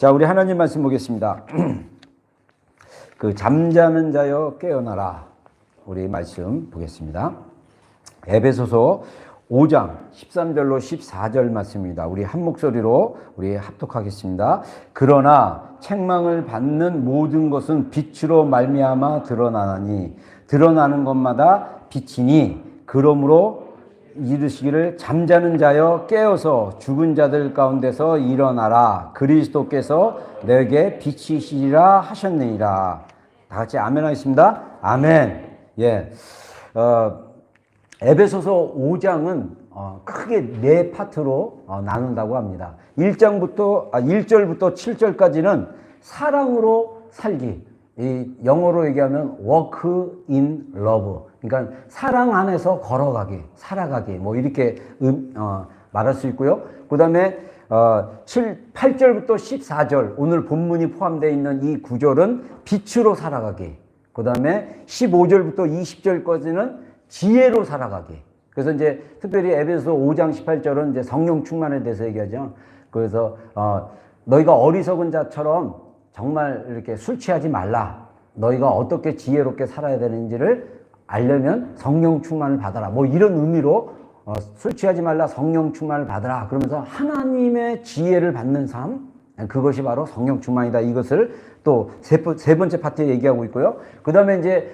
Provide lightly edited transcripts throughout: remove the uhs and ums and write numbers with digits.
자, 우리 하나님 말씀 보겠습니다. 그 잠자는 자여 깨어나라. 우리 말씀 보겠습니다. 에베소서 5장 13절로 14절 말씀입니다. 우리 한 목소리로 우리 합독하겠습니다. 그러나 책망을 받는 모든 것은 빛으로 말미암아 드러나나니 드러나는 것마다 빛이니 그러므로 이르시기를 잠자는 자여 깨어서 죽은 자들 가운데서 일어나라. 그리스도께서 내게 빛이시리라 하셨느니라. 다 같이 아멘 하겠습니다. 아멘. 예. 에베소서 5장은 크게 네 파트로 나눈다고 합니다. 1절부터 7절까지는 사랑으로 살기. 이 영어로 얘기하면 walk in love. 그러니까 사랑 안에서 걸어가기, 살아가기. 뭐 이렇게 말할 수 있고요. 그다음에 8절부터 14절 오늘 본문이 포함되어 있는 이 구절은 빛으로 살아가기. 그다음에 15절부터 20절까지는 지혜로 살아가기. 그래서 이제 특별히 에베소서 5장 18절은 이제 성령 충만에 대해서 얘기하죠. 그래서 너희가 어리석은 자처럼 정말 이렇게 술 취하지 말라. 너희가 어떻게 지혜롭게 살아야 되는지를 알려면 성령 충만을 받아라. 뭐 이런 의미로 술 취하지 말라, 성령 충만을 받아라. 그러면서 하나님의 지혜를 받는 삶, 그것이 바로 성령 충만이다. 이것을 또 세 번째 파트에 얘기하고 있고요. 그 다음에 이제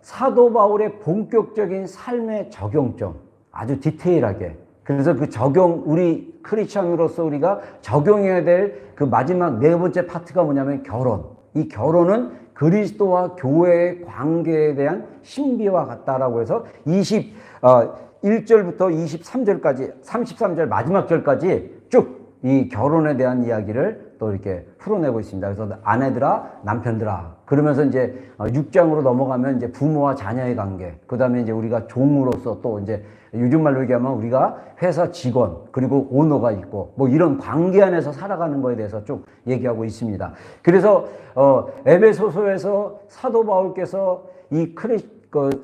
사도 바울의 본격적인 삶의 적용점, 아주 디테일하게. 그래서 그 적용, 우리 크리스찬으로서 우리가 적용해야 될 그 마지막 네 번째 파트가 뭐냐면 결혼. 이 결혼은 그리스도와 교회의 관계에 대한 신비와 같다라고 해서 1절부터 23절까지, 33절 마지막 절까지 쭉 이 결혼에 대한 이야기를 또 이렇게 풀어내고 있습니다. 그래서 아내들아, 남편들아. 그러면서 이제 6장으로 넘어가면 이제 부모와 자녀의 관계. 그 다음에 이제 우리가 종으로서 또 이제 요즘 말로 얘기하면 우리가 회사 직원, 그리고 오너가 있고 뭐 이런 관계 안에서 살아가는 거에 대해서 쭉 얘기하고 있습니다. 그래서 에베소서에서 사도 바울께서 이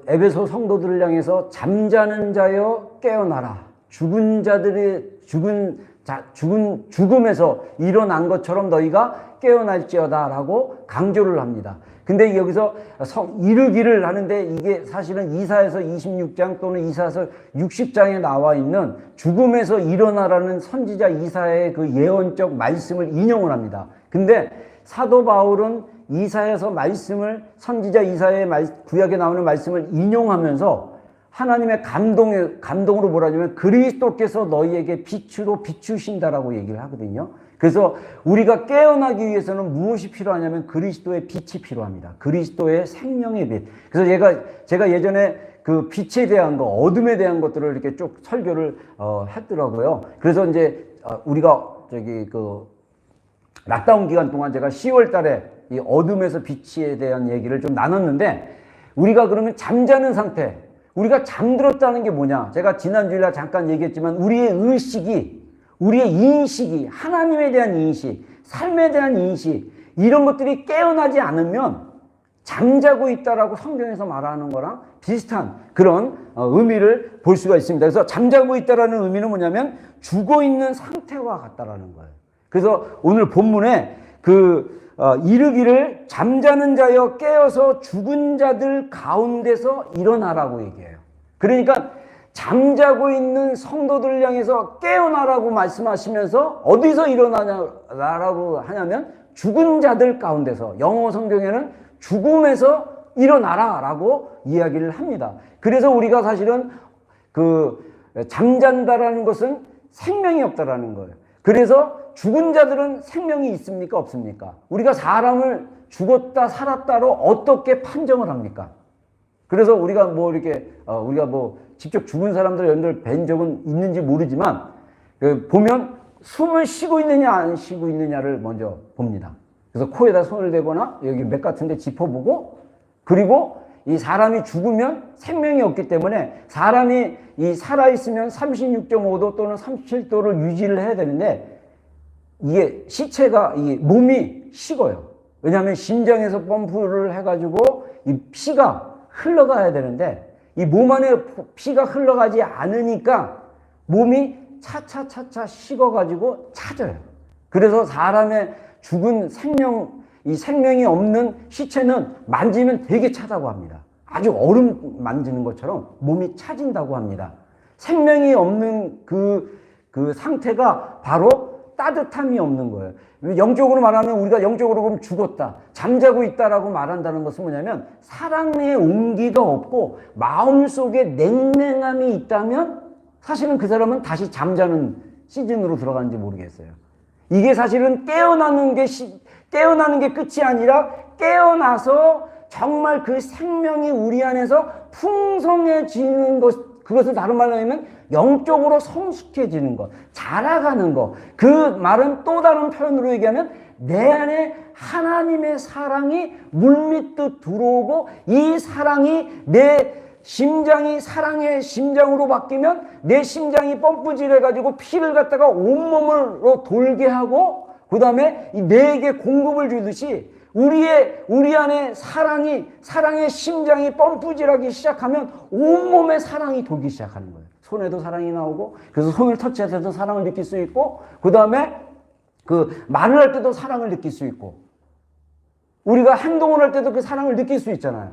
에베소 성도들을 향해서 잠자는 자여 깨어나라. 죽음에서 일어난 것처럼 너희가 깨어날지어다 라고 강조를 합니다. 근데 여기서 이르기를 하는데 이게 사실은 이사야서 26장 또는 이사야서 60장에 나와 있는 죽음에서 일어나라는 선지자 이사야의 그 예언적 말씀을 인용을 합니다. 근데 사도 바울은 이사야서 말씀을 선지자 이사야의 구약에 나오는 말씀을 인용하면서 하나님의 감동으로 뭐라냐면 그리스도께서 너희에게 빛으로 비추신다라고 얘기를 하거든요. 그래서 우리가 깨어나기 위해서는 무엇이 필요하냐면 그리스도의 빛이 필요합니다. 그리스도의 생명의 빛. 그래서 제가 예전에 그 빛에 대한 거, 어둠에 대한 것들을 이렇게 쭉 설교를 했더라고요. 그래서 이제 우리가 락다운 기간 동안 제가 10월 달에 이 어둠에서 빛에 대한 얘기를 좀 나눴는데 우리가 그러면 잠자는 상태, 우리가 잠들었다는 게 뭐냐? 제가 지난주일날 잠깐 얘기했지만 우리의 의식이, 우리의 인식이, 하나님에 대한 인식, 삶에 대한 인식, 이런 것들이 깨어나지 않으면 잠자고 있다라고 성경에서 말하는 거랑 비슷한 그런 의미를 볼 수가 있습니다. 그래서 잠자고 있다라는 의미는 뭐냐면 죽어 있는 상태와 같다라는 거예요. 그래서 오늘 본문에 이르기를 잠자는 자여 깨어서 죽은 자들 가운데서 일어나라고 얘기해요. 그러니까 잠자고 있는 성도들을 향해서 깨어나라고 말씀하시면서 어디서 일어나라고 하냐면 죽은 자들 가운데서, 영어 성경에는 죽음에서 일어나라라고 이야기를 합니다. 그래서 우리가 사실은 잠잔다라는 것은 생명이 없다라는 거예요. 그래서 죽은 자들은 생명이 있습니까? 없습니까? 우리가 사람을 죽었다 살았다로 어떻게 판정을 합니까? 그래서 우리가 직접 죽은 사람들 연들 뵌 적은 있는지 모르지만 보면 숨을 쉬고 있느냐 안 쉬고 있느냐를 먼저 봅니다. 그래서 코에다 손을 대거나 여기 맥 같은 데 짚어보고, 그리고 이 사람이 죽으면 생명이 없기 때문에 사람이 살아있으면 36.5도 또는 37도를 유지를 해야 되는데 이게 시체가, 몸이 식어요. 왜냐하면 심장에서 펌프를 해가지고 이 피가 흘러가야 되는데 이 몸 안에 피가 흘러가지 않으니까 몸이 차차차차 식어가지고 차져요. 그래서 사람의 죽은 생명, 이 생명이 없는 시체는 만지면 되게 차다고 합니다. 아주 얼음 만지는 것처럼 몸이 차진다고 합니다. 생명이 없는 그 상태가 바로 따뜻함이 없는 거예요. 영적으로 말하면 우리가 영적으로 보면 죽었다, 잠자고 있다라고 말한다는 것은 뭐냐면 사랑의 온기가 없고 마음속에 냉랭함이 있다면 사실은 그 사람은 다시 잠자는 시즌으로 들어가는지 모르겠어요. 이게 사실은 깨어나는 게 끝이 아니라 깨어나서 정말 그 생명이 우리 안에서 풍성해지는 것, 그것을 다른 말로 하면 영적으로 성숙해지는 것, 자라가는 것. 그 말은 또 다른 표현으로 얘기하면 내 안에 하나님의 사랑이 물밀듯 들어오고 이 사랑이 내 심장이 사랑의 심장으로 바뀌면 내 심장이 펌프질해가지고 피를 갖다가 온몸으로 돌게 하고 그 다음에 뇌에게 공급을 주듯이 우리 안에 사랑의 심장이 펌프질하기 시작하면 온몸에 사랑이 돌기 시작하는 거예요. 손에도 사랑이 나오고 그래서 손을 터치해서 사랑을 느낄 수 있고 그 다음에 그 말을 할 때도 사랑을 느낄 수 있고 우리가 행동을 할 때도 그 사랑을 느낄 수 있잖아요.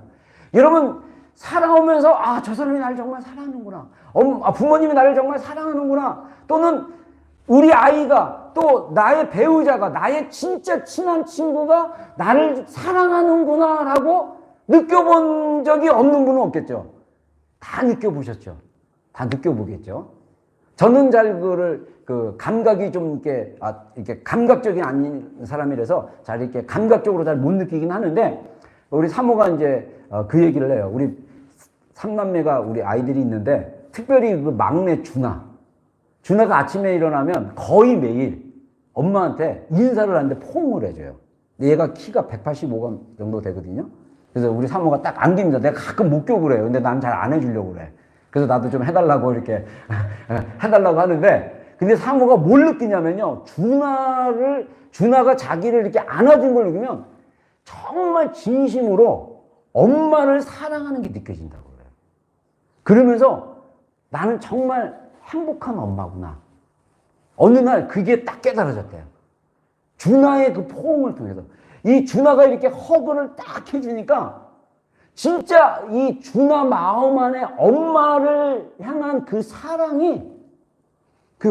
여러분 살아오면서 아, 저 사람이 나를 정말 사랑하는구나. 부모님이 나를 정말 사랑하는구나. 또는 우리 아이가 또 나의 배우자가 나의 진짜 친한 친구가 나를 사랑하는구나 라고 느껴본 적이 없는 분은 없겠죠. 다 느껴보셨죠. 다 느껴보겠죠. 저는 잘 그 감각이 좀 이렇게 감각적이 아닌 사람이라서 잘 이렇게 감각적으로 잘 못 느끼긴 하는데 우리 사모가 이제 그 얘기를 해요. 우리 삼남매가 우리 아이들이 있는데 특별히 그 막내 준아가 아침에 일어나면 거의 매일 엄마한테 인사를 하는데 포옹을 해줘요. 얘가 키가 185가 정도 되거든요. 그래서 우리 사모가 딱 안깁니다. 내가 가끔 목욕을 해요. 근데 난 잘 안 해주려고 그래. 그래서 나도 좀 해달라고 이렇게 해달라고 하는데 근데 사모가 뭘 느끼냐면요. 준아가 자기를 이렇게 안아준 걸 느끼면 정말 진심으로 엄마를 사랑하는 게 느껴진다고 그래요. 그러면서 나는 정말 행복한 엄마구나. 어느 날 그게 딱 깨달아졌대요. 준아의 그 포옹을 통해서. 이 준아가 이렇게 허그를 딱 해주니까 진짜 이 준아 마음 안에 엄마를 향한 그 사랑이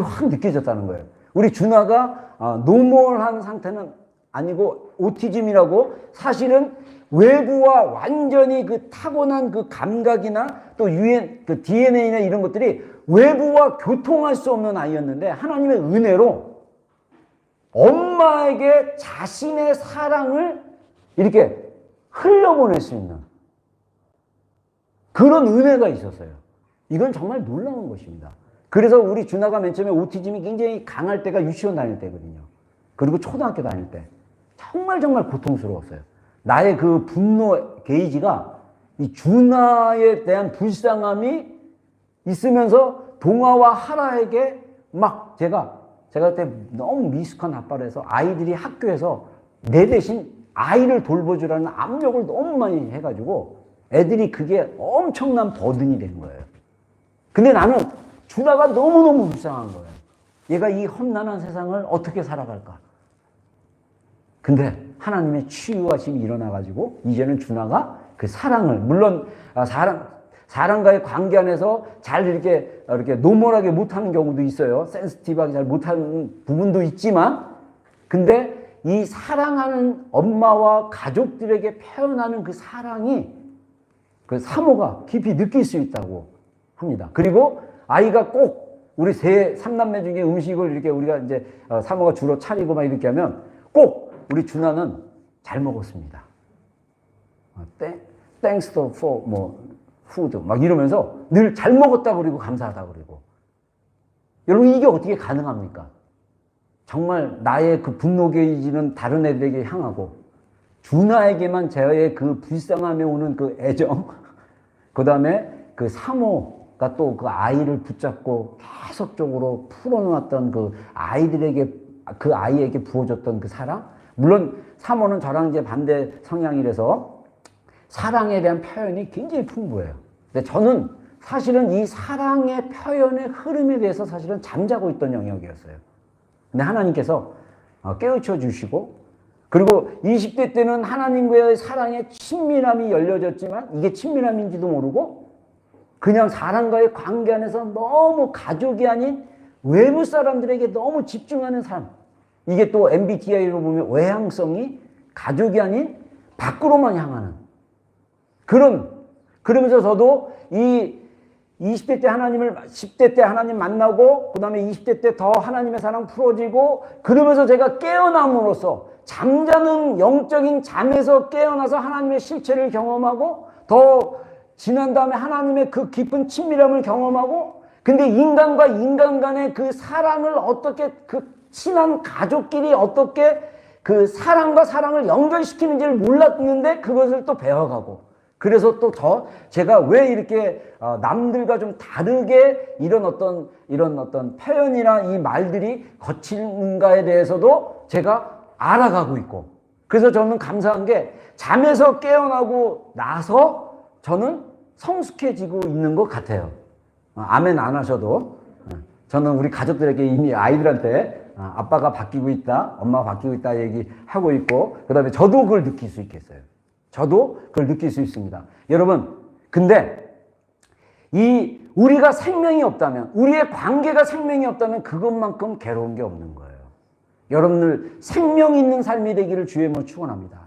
확 느껴졌다는 거예요. 우리 준아가 노멀한 상태는 아니고 오티즘이라고 사실은 외부와 완전히 그 타고난 그 감각이나 또 그 DNA나 이런 것들이 외부와 교통할 수 없는 아이였는데 하나님의 은혜로 엄마에게 자신의 사랑을 이렇게 흘려보낼 수 있는 그런 은혜가 있었어요. 이건 정말 놀라운 것입니다. 그래서 우리 준아가 맨 처음에 오티즘이 굉장히 강할 때가 유치원 다닐 때거든요. 그리고 초등학교 다닐 때 정말 고통스러웠어요. 나의 그 분노 게이지가 이 준아에 대한 불쌍함이 있으면서 동아와 하라에게 막 제가 그때 너무 미숙한 아빠라서 아이들이 학교에서 내 대신 아이를 돌보주라는 압력을 너무 많이 해가지고 애들이 그게 엄청난 버든이 된 거예요. 근데 나는 준아가 너무너무 불쌍한 거예요. 얘가 이 험난한 세상을 어떻게 살아갈까? 근데 하나님의 치유하심이 일어나가지고 이제는 준아가 그 사랑을 물론 사람과의 관계 안에서 잘 이렇게 노멀하게 못하는 경우도 있어요. 센시티브하게 잘 못하는 부분도 있지만 근데 이 사랑하는 엄마와 가족들에게 표현하는 그 사랑이 그 사모가 깊이 느낄 수 있다고 합니다. 그리고 아이가 꼭 우리 삼남매 중에 음식을 이렇게 우리가 이제 사모가 주로 차리고 막 이렇게 하면 꼭 우리 준아는 잘 먹었습니다. Thanks for food 막 이러면서 늘 잘 먹었다 그리고 감사하다 그리고 여러분 이게 어떻게 가능합니까? 정말 나의 그 분노 게이지는 다른 애들에게 향하고 준아에게만 저의 그 불쌍함에 오는 그 애정 그 다음에 그 사모가 또 그 아이를 붙잡고 계속적으로 풀어놓았던 그 아이에게 부어줬던 그 사랑 물론 사모는 저랑 이제 반대 성향이라서 사랑에 대한 표현이 굉장히 풍부해요. 근데 저는 사실은 이 사랑의 표현의 흐름에 대해서 사실은 잠자고 있던 영역이었어요. 근데 하나님께서 깨우쳐 주시고 그리고 20대 때는 하나님과의 사랑의 친밀함이 열려졌지만 이게 친밀함인지도 모르고 그냥 사람과의 관계 안에서 너무 가족이 아닌 외부 사람들에게 너무 집중하는 삶. 이게 또 MBTI로 보면 외향성이 가족이 아닌 밖으로만 향하는 그러면서 저도 이 20대 때 하나님을 10대 때 하나님 만나고 그다음에 20대 때 더 하나님의 사랑 풀어지고 그러면서 제가 깨어남으로써 잠자는 영적인 잠에서 깨어나서 하나님의 실체를 경험하고 더 지난 다음에 하나님의 그 깊은 친밀함을 경험하고 근데 인간과 인간 간의 그 사랑을 어떻게 그 친한 가족끼리 어떻게 그 사랑과 사랑을 연결시키는지를 몰랐는데 그것을 또 배워가고 그래서 또 더 제가 왜 이렇게 남들과 좀 다르게 이런 어떤 표현이나 이 말들이 거치는가에 대해서도 제가 알아가고 있고 그래서 저는 감사한 게 잠에서 깨어나고 나서 저는 성숙해지고 있는 것 같아요. 아멘 안 하셔도 저는 우리 가족들에게 이미 아이들한테 아빠가 바뀌고 있다, 엄마가 바뀌고 있다 얘기하고 있고 그 다음에 저도 그걸 느낄 수 있겠어요. 저도 그걸 느낄 수 있습니다. 여러분, 근데 우리가 생명이 없다면, 우리의 관계가 생명이 없다면 그것만큼 괴로운 게 없는 거예요. 여러분들 생명 있는 삶이 되기를 주의 이름으로 축원합니다.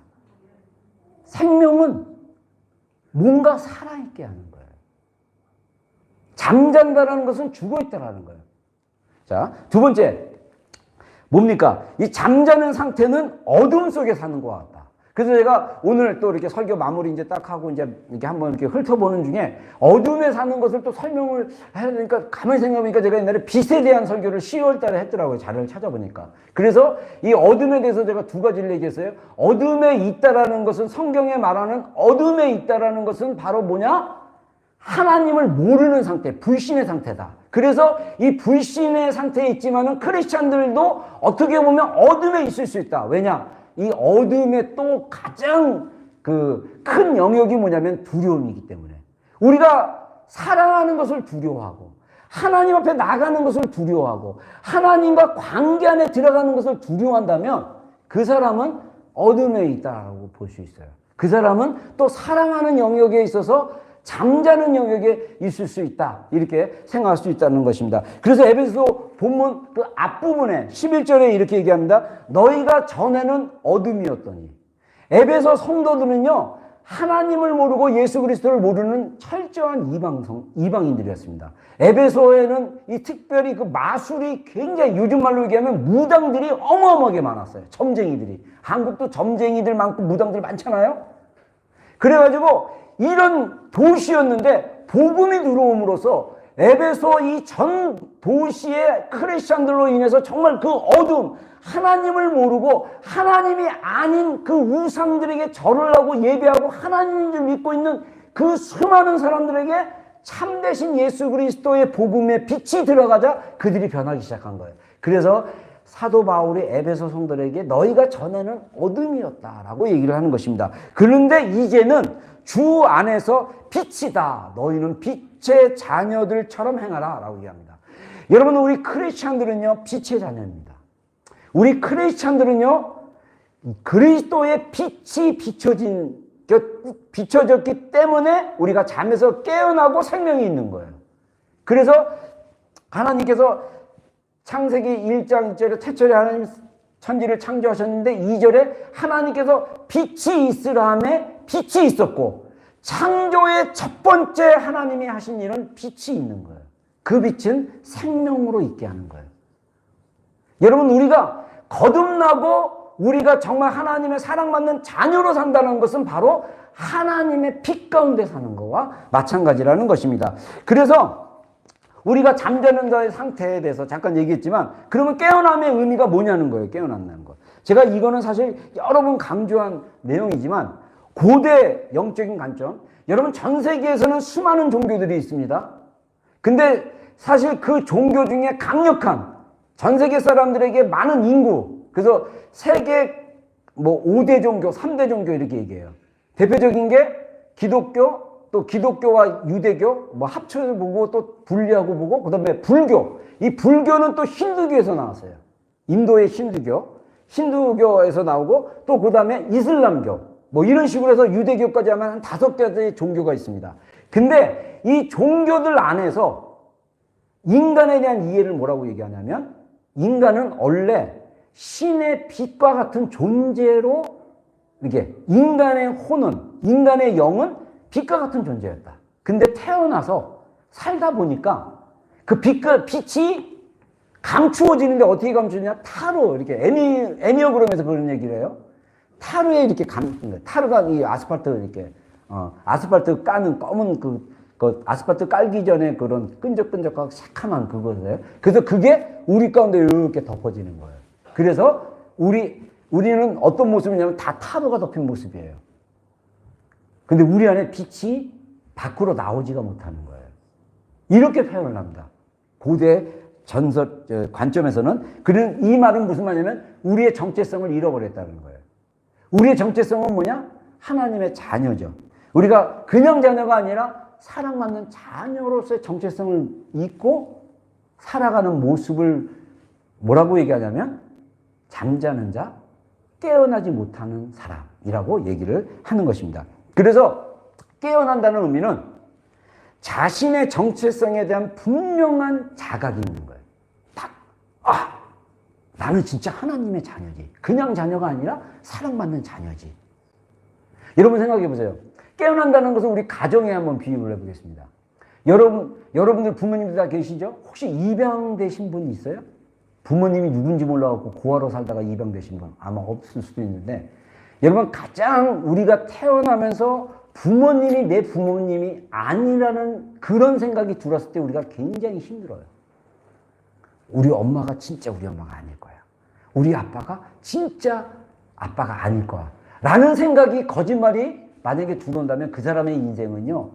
생명은 뭔가 살아있게 하는 거예요. 잠잔다라는 것은 죽어있다라는 거예요. 자, 두 번째, 뭡니까? 이 잠자는 상태는 어둠 속에 사는 것 같다. 그래서 제가 오늘 또 이렇게 설교 마무리 이제 딱 하고 이제 이렇게 한번 이렇게 훑어보는 중에 어둠에 사는 것을 또 설명을 해야 되니까 가만히 생각해보니까 제가 옛날에 빛에 대한 설교를 10월 달에 했더라고요. 자료를 찾아보니까. 그래서 이 어둠에 대해서 제가 두 가지를 얘기했어요. 어둠에 있다라는 것은 성경에 말하는 어둠에 있다라는 것은 바로 뭐냐? 하나님을 모르는 상태, 불신의 상태다. 그래서 이 불신의 상태에 있지만은 크리스찬들도 어떻게 보면 어둠에 있을 수 있다. 왜냐? 이 어둠의 또 가장 그 큰 영역이 뭐냐면 두려움이기 때문에 우리가 사랑하는 것을 두려워하고 하나님 앞에 나가는 것을 두려워하고 하나님과 관계 안에 들어가는 것을 두려워한다면 그 사람은 어둠에 있다라고 볼 수 있어요. 그 사람은 또 사랑하는 영역에 있어서 잠자는 영역에 있을 수 있다. 이렇게 생각할 수 있다는 것입니다. 그래서 에베소 본문 그 앞부분에 11절에 이렇게 얘기합니다. 너희가 전에는 어둠이었더니. 에베소 성도들은요, 하나님을 모르고 예수 그리스도를 모르는 철저한 이방인들이었습니다. 에베소에는 이 특별히 그 마술이 굉장히 요즘 말로 얘기하면 무당들이 어마어마하게 많았어요. 점쟁이들이. 한국도 점쟁이들 많고 무당들 많잖아요. 그래가지고 이런 도시였는데 복음이 들어옴으로써 에베소 이 전 도시의 크리스찬들로 인해서 정말 그 어둠, 하나님을 모르고 하나님이 아닌 그 우상들에게 절을 하고 예배하고 하나님인 줄 믿고 있는 그 수많은 사람들에게 참되신 예수 그리스도의 복음의 빛이 들어가자 그들이 변하기 시작한 거예요. 그래서 사도 바울이 에베소 성도들에게 너희가 전에는 어둠이었다라고 얘기를 하는 것입니다. 그런데 이제는 주 안에서 빛이다. 너희는 빛의 자녀들처럼 행하라 라고 얘기합니다. 여러분, 우리 크리스찬들은요 빛의 자녀입니다. 우리 크리스찬들은요 그리스도의 빛이 비춰졌기 때문에 우리가 잠에서 깨어나고 생명이 있는 거예요. 그래서 하나님께서 창세기 1장 1절에 태초에 하나님 천지를 창조하셨는데 2절에 하나님께서 빛이 있으라 하매 빛이 있었고 창조의 첫 번째 하나님이 하신 일은 빛이 있는 거예요. 그 빛은 생명으로 있게 하는 거예요. 여러분, 우리가 거듭나고 우리가 정말 하나님의 사랑받는 자녀로 산다는 것은 바로 하나님의 빛 가운데 사는 것과 마찬가지라는 것입니다. 그래서 우리가 잠자는 자의 상태에 대해서 잠깐 얘기했지만 그러면 깨어남의 의미가 뭐냐는 거예요. 깨어난다는 것. 제가 이거는 사실 여러 번 강조한 내용이지만 고대 영적인 관점, 여러분 전 세계에서는 수많은 종교들이 있습니다. 근데 사실 그 종교 중에 강력한 전 세계 사람들에게 많은 인구, 그래서 세계 뭐 5대 종교, 3대 종교 이렇게 얘기해요. 대표적인 게 기독교, 또 기독교와 유대교 뭐 합쳐서 보고 또 분리하고 보고 그다음에 불교. 이 불교는 또 힌두교에서 나왔어요. 인도의 힌두교. 힌두교에서 나오고 또 그 다음에 이슬람교 뭐 이런 식으로 해서 유대교까지 하면 한 5개의 종교가 있습니다. 근데 이 종교들 안에서 인간에 대한 이해를 뭐라고 얘기하냐면 인간은 원래 신의 빛과 같은 존재로 이렇게 인간의 혼은 인간의 영은 빛과 같은 존재였다. 근데 태어나서 살다 보니까 그 빛이 감추어지는데 어떻게 감추냐? 타로 이렇게 애니어그램에서 그런 얘기를 해요. 타로에 이렇게 타로가 이 아스팔트 이렇게 아스팔트 까는 검은 그 아스팔트 깔기 전에 그런 끈적끈적하고 새카만 그거예요. 그래서 그게 우리 가운데 이렇게 덮어지는 거예요. 그래서 우리는 어떤 모습이냐면 다 타로가 덮인 모습이에요. 근데 우리 안에 빛이 밖으로 나오지가 못하는 거예요. 이렇게 표현을 합니다. 고대 전설 관점에서는 그런 이 말은 무슨 말이냐면 우리의 정체성을 잃어버렸다는 거예요. 우리의 정체성은 뭐냐? 하나님의 자녀죠. 우리가 그냥 자녀가 아니라 사랑받는 자녀로서의 정체성을 잊고 살아가는 모습을 뭐라고 얘기하냐면 잠자는 자, 깨어나지 못하는 사람이라고 얘기를 하는 것입니다. 그래서 깨어난다는 의미는 자신의 정체성에 대한 분명한 자각이 있는 거예요. 딱, 나는 진짜 하나님의 자녀지. 그냥 자녀가 아니라 사랑받는 자녀지. 여러분 생각해 보세요. 깨어난다는 것은 우리 가정에 한번 비유를 해보겠습니다. 여러분들 부모님들 다 계시죠? 혹시 입양되신 분 있어요? 부모님이 누군지 몰라갖고 고아로 살다가 입양되신 분 아마 없을 수도 있는데 여러분 가장 우리가 태어나면서 부모님이 내 부모님이 아니라는 그런 생각이 들었을 때 우리가 굉장히 힘들어요. 우리 엄마가 진짜 우리 엄마가 아닐 거야. 우리 아빠가 진짜 아빠가 아닐 거야. 라는 생각이 거짓말이 만약에 들어온다면 그 사람의 인생은요.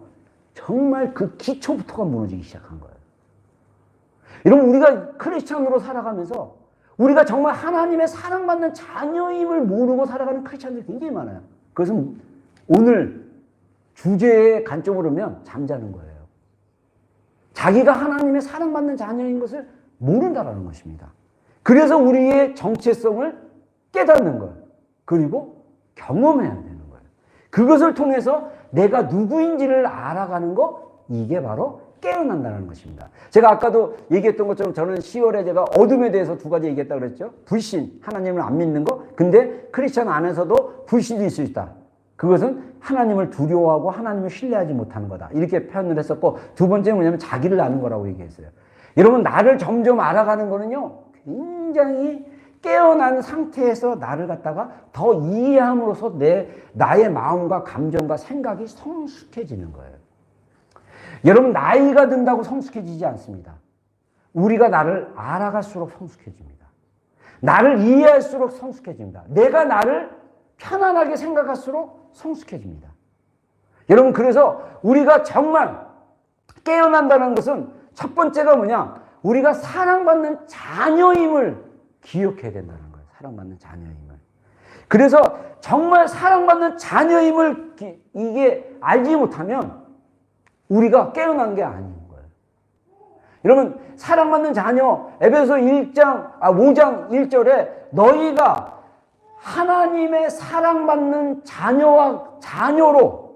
정말 그 기초부터가 무너지기 시작한 거예요. 여러분 우리가 크리스찬으로 살아가면서 우리가 정말 하나님의 사랑받는 자녀임을 모르고 살아가는 크리스찬들이 굉장히 많아요. 그것은 오늘 주제의 관점으로 보면 잠자는 거예요. 자기가 하나님의 사랑받는 자녀인 것을 모른다는 것입니다. 그래서 우리의 정체성을 깨닫는 거예요. 그리고 경험해야 되는 거예요. 그것을 통해서 내가 누구인지를 알아가는 거, 이게 바로 깨어난다는 것입니다. 제가 아까도 얘기했던 것처럼 저는 10월에 제가 어둠에 대해서 2가지 얘기했다고 그랬죠. 불신, 하나님을 안 믿는 거. 근데 크리스천 안에서도 불신이 있을 수 있다. 그것은 하나님을 두려워하고 하나님을 신뢰하지 못하는 거다. 이렇게 표현을 했었고, 2번째는 뭐냐면 자기를 아는 거라고 얘기했어요. 여러분, 나를 점점 알아가는 거는요, 굉장히 깨어난 상태에서 나를 갖다가 더 이해함으로써 나의 마음과 감정과 생각이 성숙해지는 거예요. 여러분, 나이가 든다고 성숙해지지 않습니다. 우리가 나를 알아갈수록 성숙해집니다. 나를 이해할수록 성숙해집니다. 내가 나를 편안하게 생각할수록 성숙해집니다. 여러분, 그래서 우리가 정말 깨어난다는 것은 첫 번째가 뭐냐? 우리가 사랑받는 자녀임을 기억해야 된다는 거예요. 사랑받는 자녀임을. 그래서 정말 사랑받는 자녀임을 이게 알지 못하면 우리가 깨어난 게 아닌 거예요. 여러분, 사랑받는 자녀, 에베소 5장 1절에 너희가 하나님의 사랑받는 자녀로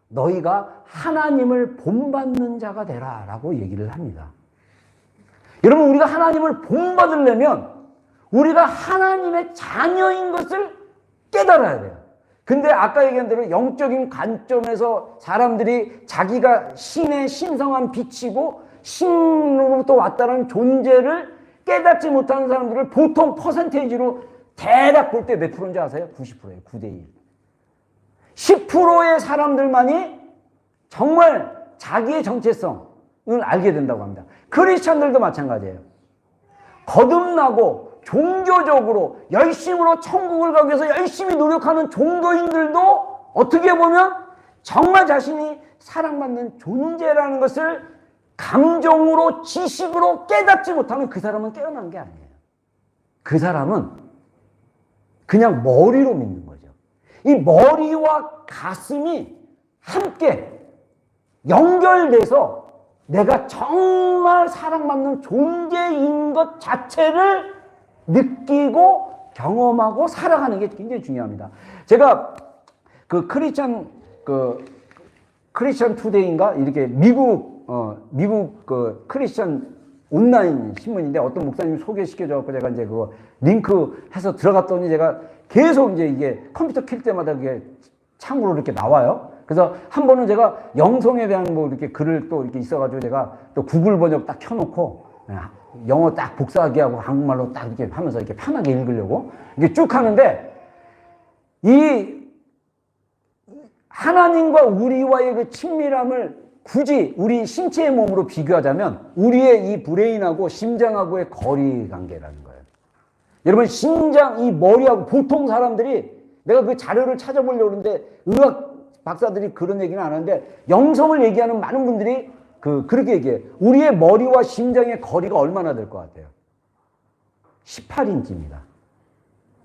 너희가 하나님을 본받는 자가 되라 라고 얘기를 합니다. 여러분, 우리가 하나님을 본받으려면 우리가 하나님의 자녀인 것을 깨달아야 돼요. 근데 아까 얘기한 대로 영적인 관점에서 사람들이 자기가 신의 신성한 빛이고 신으로부터 왔다는 존재를 깨닫지 못하는 사람들을 보통 퍼센테이지로 대략 볼 때 몇 프로인지 아세요? 90%예요. 9대1. 10%의 사람들만이 정말 자기의 정체성을 알게 된다고 합니다. 크리스찬들도 마찬가지예요. 거듭나고 종교적으로 열심으로 천국을 가기 위해서 열심히 노력하는 종교인들도 어떻게 보면 정말 자신이 사랑받는 존재라는 것을 감정으로 지식으로 깨닫지 못하면 그 사람은 깨어난 게 아니에요. 그 사람은 그냥 머리로 믿는 거죠. 이 머리와 가슴이 함께 연결돼서 내가 정말 사랑받는 존재인 것 자체를 느끼고 경험하고 살아가는 게 굉장히 중요합니다. 제가 그 크리스천 투데이인가 이렇게 미국 그 크리스천 온라인 신문인데 어떤 목사님 소개시켜줘갖고 제가 이제 그거 링크 해서 들어갔더니 제가 계속 이제 이게 컴퓨터 킬 때마다 그게 창으로 이렇게 나와요. 그래서 한 번은 제가 영성에 대한 뭐 이렇게 글을 또 이렇게 있어가지고 제가 또 구글 번역 딱 켜놓고 영어 딱 복사하기 하고 한국말로 딱 이렇게 하면서 이렇게 편하게 읽으려고 이게 쭉 하는데 이 하나님과 우리와의 그 친밀함을 굳이 우리 신체의 몸으로 비교하자면 우리의 이 브레인하고 심장하고의 거리 관계라는 거예요. 여러분 심장, 이 머리하고 보통 사람들이 내가 그 자료를 찾아보려고 하는데 의학 박사들이 그런 얘기는 안 하는데 영성을 얘기하는 많은 분들이 그렇게 얘기해요. 우리의 머리와 심장의 거리가 얼마나 될 것 같아요? 18인치입니다.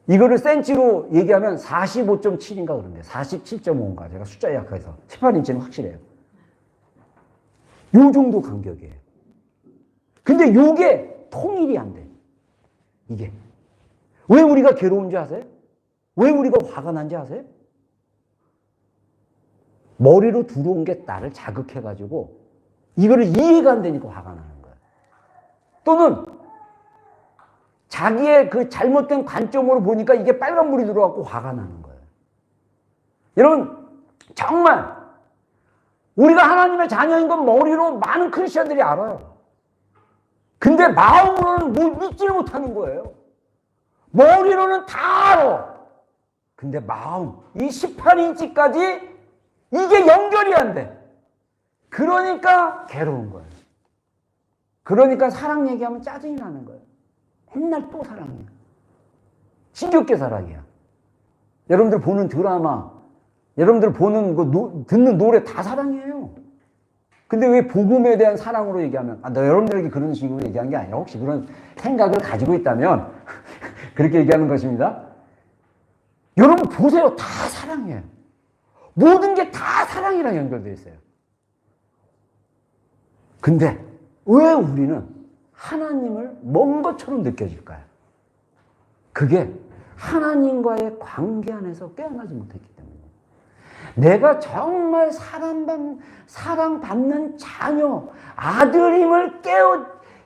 이거를 센치로 얘기하면 45.7인가 그런데 47.5인가 제가 숫자 약해서 18인치는 확실해요. 요 정도 간격이에요. 근데 요게 통일이 안 돼. 이게. 왜 우리가 괴로운지 아세요? 왜 우리가 화가 난지 아세요? 머리로 들어온 게 나를 자극해가지고 이거를 이해가 안 되니까 화가 나는 거예요. 또는 자기의 그 잘못된 관점으로 보니까 이게 빨간불이 들어와서 화가 나는 거예요. 여러분 정말 우리가 하나님의 자녀인 건 머리로 많은 크리스천들이 알아요. 근데 마음으로는 믿지를 못하는 거예요. 머리로는 다 알아. 근데 마음, 이 18인치까지 이게 연결이 안 돼. 그러니까 괴로운 거예요. 그러니까 사랑 얘기하면 짜증이 나는 거예요. 맨날 또 사랑이야. 신겹게 사랑이야. 여러분들 보는 드라마, 여러분들 보는 거 듣는 노래 다 사랑이에요. 근데 왜 복음에 대한 사랑으로 얘기하면 여러분들에게 그런 식으로 얘기한 게 아니라 혹시 그런 생각을 가지고 있다면 그렇게 얘기하는 것입니다. 여러분 보세요. 다 사랑이에요. 모든 게 다 사랑이랑 연결되어 있어요. 근데 왜 우리는 하나님을 먼 것처럼 느껴질까요? 그게 하나님과의 관계 안에서 깨어나지 못했기 때문이에요. 내가 정말 사랑받는 자녀, 아들임을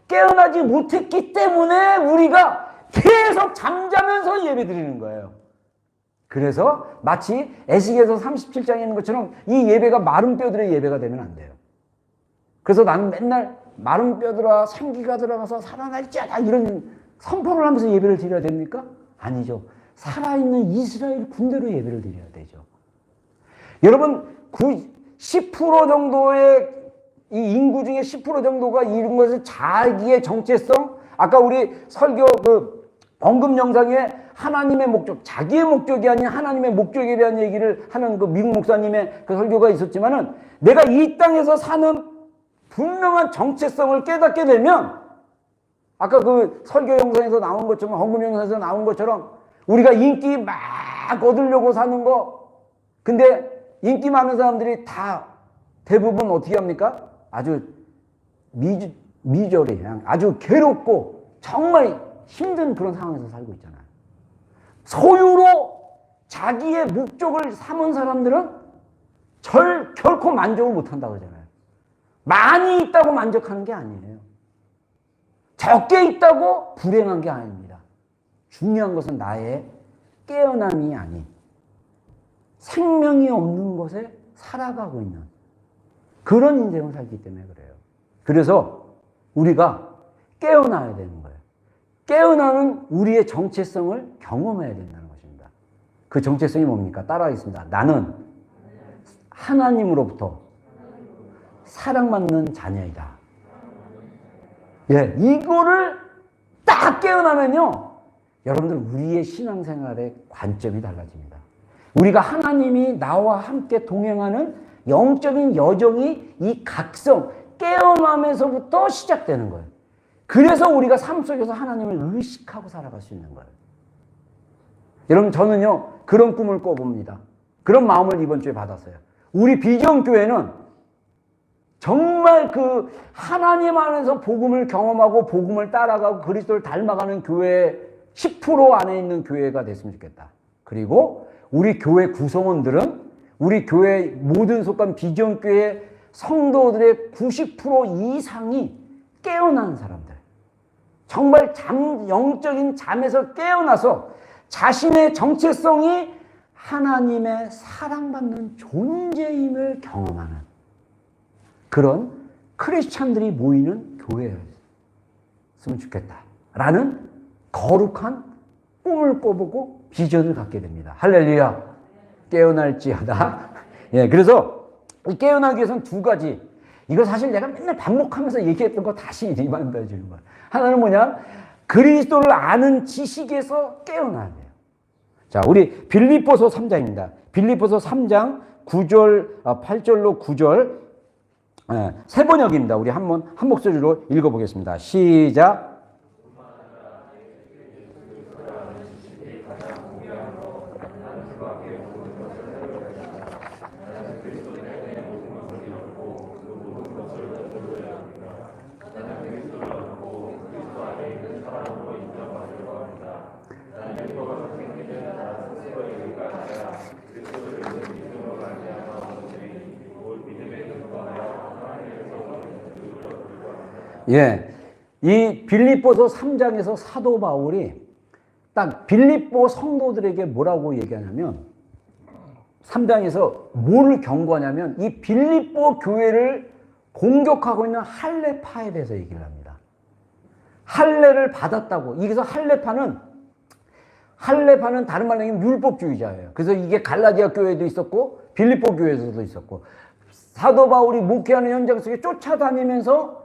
깨어나지 못했기 때문에 우리가 계속 잠자면서 예배드리는 거예요. 그래서 마치 에스겔서 37장에 있는 것처럼 이 예배가 마른 뼈들의 예배가 되면 안 돼요. 그래서 나는 맨날 마른 뼈들아 생기가 들어가서 살아날지어다 이런 선포를 하면서 예배를 드려야 됩니까? 아니죠. 살아있는 이스라엘 군대로 예배를 드려야 되죠. 여러분 10% 정도의 이 인구 중에 10% 정도가 이런 것을 자기의 정체성, 아까 우리 설교 언급 영상에 하나님의 목적, 자기의 목적이 아닌 하나님의 목적에 대한 얘기를 하는 그 미국 목사님의 그 설교가 있었지만은 내가 이 땅에서 사는 분명한 정체성을 깨닫게 되면 아까 그 설교 영상에서 나온 것처럼 헌금 영상에서 나온 것처럼 우리가 인기 막 얻으려고 사는 거, 근데 인기 많은 사람들이 다 대부분 어떻게 합니까? 아주 미저리 그냥 아주 괴롭고 정말 힘든 그런 상황에서 살고 있잖아요. 소유로 자기의 목적을 삼은 사람들은 결코 만족을 못한다고 하잖아요. 많이 있다고 만족하는 게 아니에요. 적게 있다고 불행한 게 아닙니다. 중요한 것은 나의 깨어남이 아닌 생명이 없는 곳에 살아가고 있는 그런 인생을 살기 때문에 그래요. 그래서 우리가 깨어나야 되는 거예요. 깨어나는 우리의 정체성을 경험해야 된다는 것입니다. 그 정체성이 뭡니까? 따라하겠습니다. 나는 하나님으로부터 사랑받는 자녀이다. 예, 이거를 딱 깨어나면요, 여러분들 우리의 신앙생활의 관점이 달라집니다. 우리가 하나님이 나와 함께 동행하는 영적인 여정이 이 각성, 깨어남에서부터 시작되는 거예요. 그래서 우리가 삶 속에서 하나님을 의식하고 살아갈 수 있는 거예요. 여러분 저는요 그런 꿈을 꿔봅니다. 그런 마음을 이번 주에 받았어요. 우리 비전교회는 정말 하나님 안에서 복음을 경험하고 복음을 따라가고 그리스도를 닮아가는 교회의 10% 안에 있는 교회가 됐으면 좋겠다. 그리고 우리 교회 구성원들은 우리 교회 모든 속한 비전교회 성도들의 90% 이상이 깨어난 사람들. 정말 영적인 잠에서 깨어나서 자신의 정체성이 하나님의 사랑받는 존재임을 경험하는 그런 크리스찬들이 모이는 교회였으면 좋겠다라는 거룩한 꿈을 꿔보고 비전을 갖게 됩니다. 할렐루야. 깨어날지어다. 예, 그래서 이 깨어나기 위해서는 두 가지. 이거 사실 내가 맨날 반복하면서 얘기했던 거 다시 리마인드 해주는 거야. 하나는 뭐냐? 그리스도를 아는 지식에서 깨어나야 돼요. 자, 우리 빌립보서 3장입니다. 빌립보서 3장 9절, 8절로 9절 세 번역입니다. 우리 한 목소리로 읽어보겠습니다. 시작. 예, 이 빌립보서 3장에서 사도 바울이 딱 빌립보 성도들에게 뭐라고 얘기하냐면 3장에서 뭘 경고하냐면 이 빌립보 교회를 공격하고 있는 할례파에 대해서 얘기를 합니다. 할례를 받았다고. 여기서 할례파는 다른 말로 얘기하면 율법주의자예요. 그래서 이게 갈라디아 교회도 있었고 빌립보 교회에서도 있었고 사도 바울이 목회하는 현장 속에 쫓아다니면서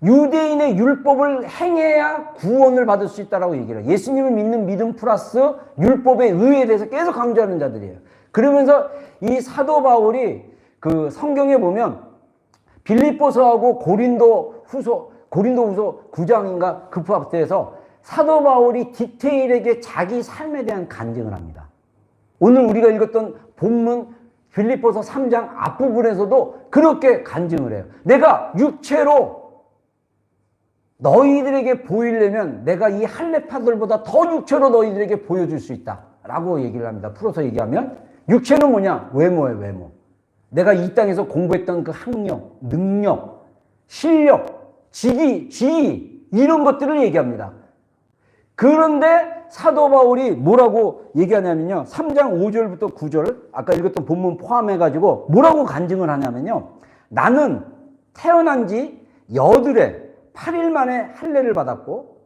유대인의 율법을 행해야 구원을 받을 수 있다라고 얘기를 해요. 예수님을 믿는 믿음 플러스 율법의 의에 대해서 계속 강조하는 자들이에요. 그러면서 이 사도 바울이 그 성경에 보면 빌립보서하고 고린도후서 9장인가 그 앞에서 사도 바울이 디테일하게 자기 삶에 대한 간증을 합니다. 오늘 우리가 읽었던 본문 빌립보서 3장 앞부분에서도 그렇게 간증을 해요. 내가 육체로 너희들에게 보이려면 내가 이 할례파들보다 더 육체로 너희들에게 보여줄 수 있다 라고 얘기를 합니다. 풀어서 얘기하면 육체는 뭐냐? 외모예요. 외모. 내가 이 땅에서 공부했던 그 학력, 능력, 실력, 지위 이런 것들을 얘기합니다. 그런데 사도 바울이 뭐라고 얘기하냐면요. 3장 5절부터 9절 아까 읽었던 본문 포함해가지고 뭐라고 간증을 하냐면요. 나는 태어난 지 여드레 8일 만에 할례를 받았고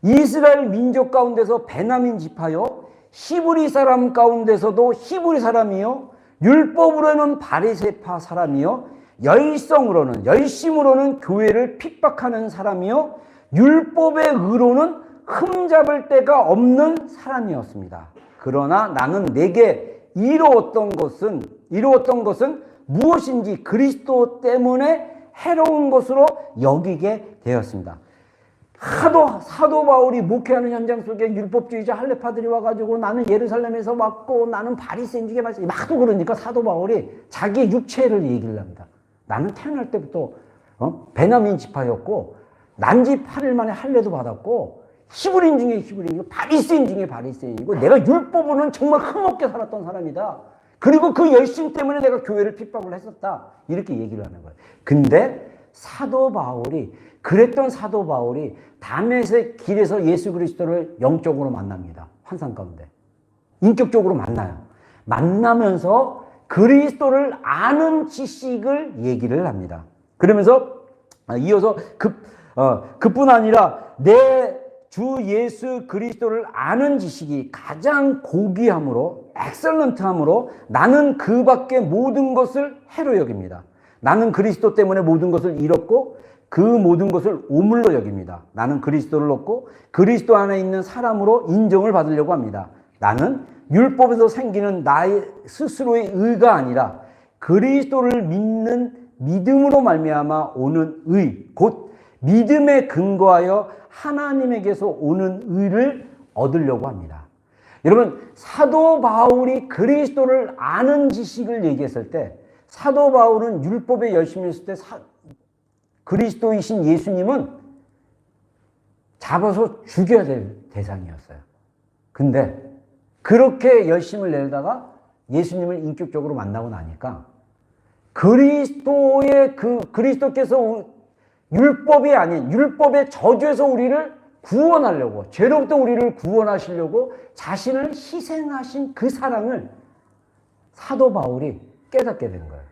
이스라엘 민족 가운데서 베냐민 지파요 히브리 사람 가운데서도 히브리 사람이요 율법으로는 바리새파 사람이요 열심으로는 교회를 픽박하는 사람이요 율법의 의로는 흠잡을 데가 없는 사람이었습니다. 그러나 나는 내게 이루었던 것은 무엇인지 그리스도 때문에 해로운 것으로 여기게 되었습니다. 하도 사도 바울이 목회하는 현장 속에 율법주의자 할례파들이 와가지고 나는 예루살렘에서 왔고 나는 바리새인 중에 막도 그러니까 사도 바울이 자기 육체를 얘기를 합니다. 나는 태어날 때부터 베냐민 지파였고 난지 8일 만에 할례도 받았고 히브리인 중에 히브리인이고 바리새인 중에 바리새인이고 내가 율법으로는 정말 흠없게 살았던 사람이다. 그리고 그 열심 때문에 내가 교회를 핍박을 했었다. 이렇게 얘기를 하는 거예요. 근데 그랬던 사도 바울이 다메섹 길에서 예수 그리스도를 영적으로 만납니다. 환상 가운데. 인격적으로 만나요. 만나면서 그리스도를 아는 지식을 얘기를 합니다. 그러면서 이어서 그뿐 아니라 내 주 예수 그리스도를 아는 지식이 가장 고귀함으로 엑셀런트함으로 나는 그 밖에 모든 것을 해로 여깁니다. 나는 그리스도 때문에 모든 것을 잃었고 그 모든 것을 오물로 여깁니다. 나는 그리스도를 얻고 그리스도 안에 있는 사람으로 인정을 받으려고 합니다. 나는 율법에서 생기는 나의 스스로의 의가 아니라 그리스도를 믿는 믿음으로 말미암아 오는 의, 곧 믿음에 근거하여 하나님에게서 오는 의를 얻으려고 합니다. 여러분, 사도 바울이 그리스도를 아는 지식을 얘기했을 때 사도 바울은 율법에 열심히 했을 때 그리스도이신 예수님은 잡아서 죽여야 될 대상이었어요. 근데 그렇게 열심을 내다가 예수님을 인격적으로 만나고 나니까 그리스도께서 율법이 아닌 율법의 저주에서 우리를 구원하려고, 죄로부터 우리를 구원하시려고 자신을 희생하신 그 사랑을 사도 바울이 깨닫게 된 거예요.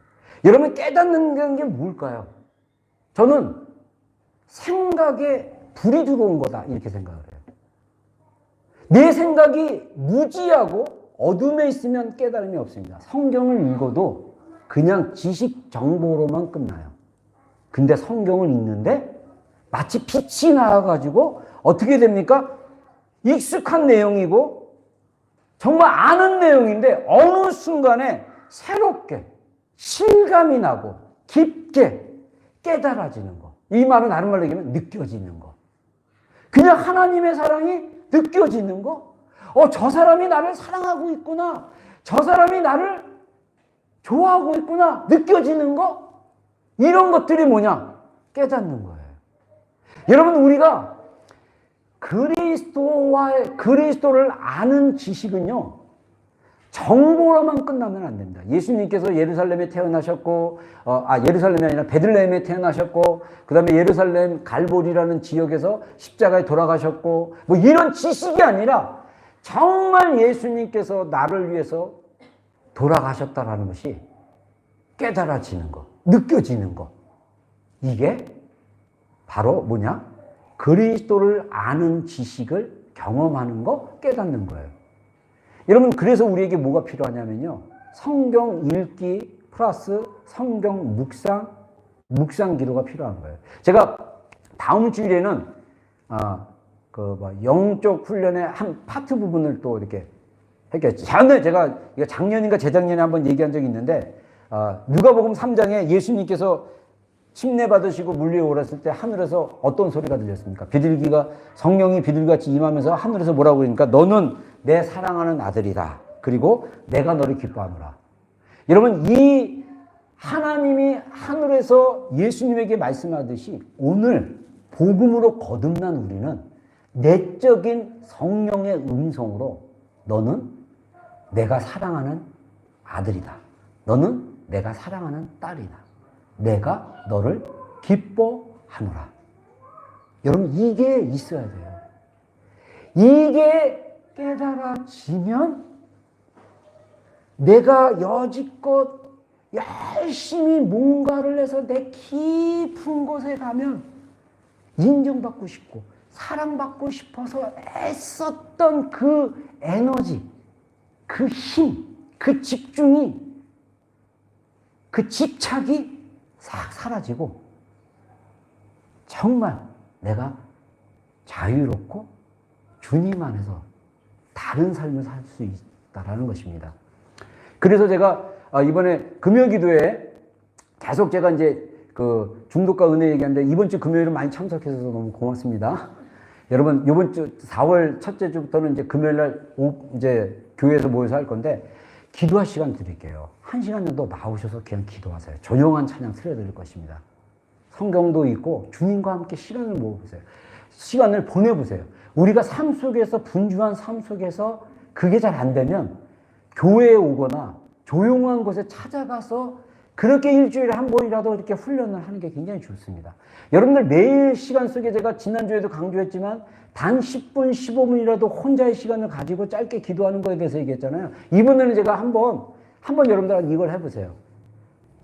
여러분, 깨닫는 게 뭘까요? 저는 생각에 불이 들어온 거다 이렇게 생각을 해요. 내 생각이 무지하고 어둠에 있으면 깨달음이 없습니다. 성경을 읽어도 그냥 지식 정보로만 끝나요. 근데 성경을 읽는데 마치 빛이 나와가지고 어떻게 됩니까? 익숙한 내용이고 정말 아는 내용인데 어느 순간에 새롭게 실감이 나고 깊게 깨달아지는 거. 이 말은 다른 말로 얘기하면 느껴지는 거. 그냥 하나님의 사랑이 느껴지는 거. 저 사람이 나를 사랑하고 있구나. 저 사람이 나를 좋아하고 있구나. 느껴지는 거. 이런 것들이 뭐냐? 깨닫는 거예요. 여러분, 우리가 그리스도를 아는 지식은요, 정보로만 끝나면 안 됩니다. 예수님께서 예루살렘에 태어나셨고, 예루살렘이 아니라 베들레헴에 태어나셨고, 그 다음에 예루살렘 갈보리라는 지역에서 십자가에 돌아가셨고, 뭐 이런 지식이 아니라 정말 예수님께서 나를 위해서 돌아가셨다라는 것이 깨달아지는 것, 느껴지는 것. 이게 바로 뭐냐? 그리스도를 아는 지식을 경험하는 거, 깨닫는 거예요. 여러분, 그래서 우리에게 뭐가 필요하냐면요, 성경 읽기 플러스 성경 묵상 기도가 필요한 거예요. 제가 다음 주일에는 영적 훈련의 한 파트 부분을 또 이렇게 했겠죠. 제가 이거 작년인가 재작년에 한번 얘기한 적이 있는데, 누가복음 3장에 예수님께서 침례 받으시고 물리에 오랐을 때 하늘에서 어떤 소리가 들렸습니까? 성령이 비둘기같이 임하면서 하늘에서 뭐라고 그러니까, 너는 내 사랑하는 아들이다. 그리고 내가 너를 기뻐하노라. 여러분, 이 하나님이 하늘에서 예수님에게 말씀하듯이 오늘 복음으로 거듭난 우리는 내적인 성령의 음성으로 너는 내가 사랑하는 아들이다. 너는 내가 사랑하는 딸이다. 내가 너를 기뻐하노라. 여러분, 이게 있어야 돼요. 이게 깨달아지면 내가 여지껏 열심히 뭔가를 해서 내 깊은 곳에 가면 인정받고 싶고 사랑받고 싶어서 애썼던 그 에너지, 그 힘, 그 집중이, 그 집착이 싹 사라지고 정말 내가 자유롭고 주님 안에서 다른 삶을 살 수 있다라는 것입니다. 그래서 제가 이번에 금요기도에 계속 제가 이제 그 중독과 은혜 얘기하는데, 이번 주 금요일은 많이 참석해서 너무 고맙습니다. 여러분, 이번 주 4월 첫째 주부터는 이제 금요일 날 이제 교회에서 모여서 할 건데, 기도할 시간 드릴게요. 1시간 정도 나오셔서 그냥 기도하세요. 조용한 찬양 틀어드릴 것입니다. 성경도 있고 주님과 함께 시간을 모아보세요. 시간을 보내보세요. 우리가 삶 속에서, 분주한 삶 속에서 그게 잘 안 되면 교회에 오거나 조용한 곳에 찾아가서 그렇게 일주일에 한 번이라도 이렇게 훈련을 하는 게 굉장히 좋습니다. 여러분들 매일 시간 속에, 제가 지난주에도 강조했지만 단 10분, 15분이라도 혼자의 시간을 가지고 짧게 기도하는 거에 대해서 얘기했잖아요. 이번에는 제가 한번 여러분들 이걸 해보세요.